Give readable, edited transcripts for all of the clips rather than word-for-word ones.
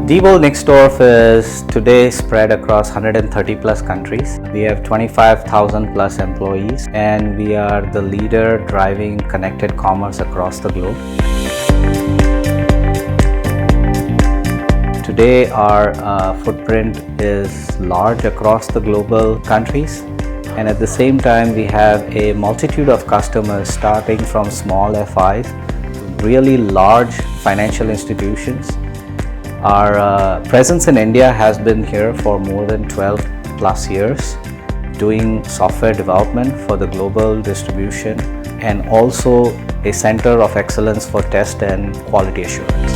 DIEBOLD NIXDORF is today spread across 130 plus countries. We have 25,000 plus employees and we are the leader driving connected commerce across the globe. Today our footprint is large across the global countries, and at the same time we have a multitude of customers starting from small FIs to really large financial institutions. Our presence in India has been here for more than 12 plus years, doing software development for the global distribution and also a center of excellence for test and quality assurance.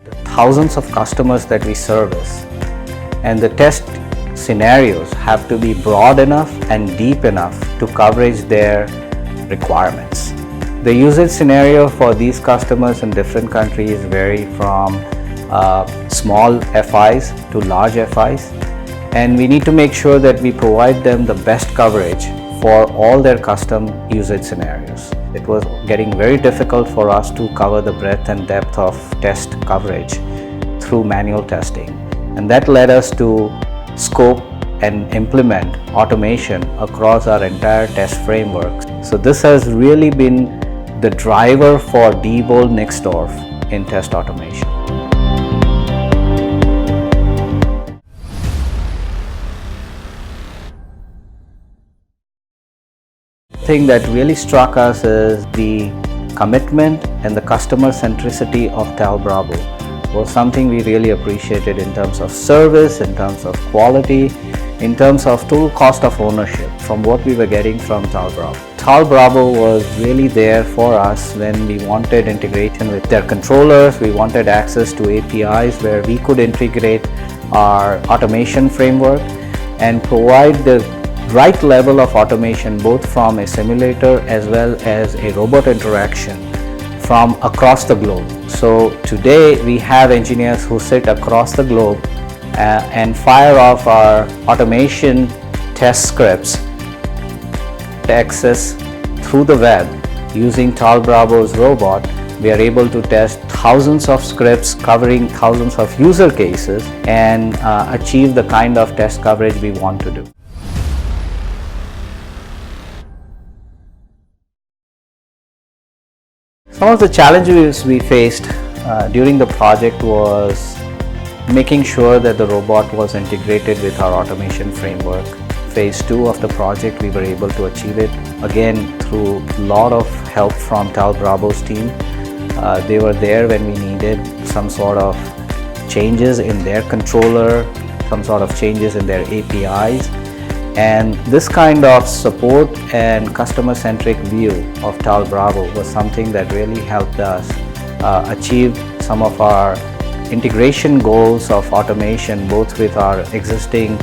The thousands of customers that we service and the test scenarios have to be broad enough and deep enough to coverage their requirements. The usage scenario for these customers in different countries vary from small FIs to large FIs, and we need to make sure that we provide them the best coverage for all their custom usage scenarios. It was getting very difficult for us to cover the breadth and depth of test coverage through manual testing, and that led us to scope and implement automation across our entire test framework. So this has really been the driver for DIEBOLD NIXDORF in test automation. The thing that really struck us is the commitment and the customer centricity of BRABO. Was something we really appreciated in terms of service, in terms of quality, in terms of total cost of ownership from what we were getting from BRABO. BRABO was really there for us when we wanted integration with their controllers. We wanted access to APIs where we could integrate our automation framework and provide the right level of automation both from a simulator as well as a robot interaction from across the globe. So today we have engineers who sit across the globe and fire off our automation test scripts to access through the web. Using BRABO's robot, we are able to test thousands of scripts covering thousands of user cases and achieve the kind of test coverage we want to do. Some of the challenges we faced during the project was making sure that the robot was integrated with our automation framework. Phase 2 of the project, we were able to achieve it again through a lot of help from BRABO's team. They were there when we needed some sort of changes in their controller, some sort of changes in their APIs. And this kind of support and customer-centric view of BRABO was something that really helped us achieve some of our integration goals of automation, both with our existing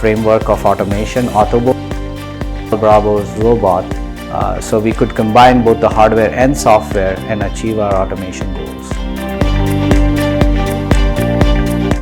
framework of automation, BRABO's robot, so we could combine both the hardware and software and achieve our automation goals.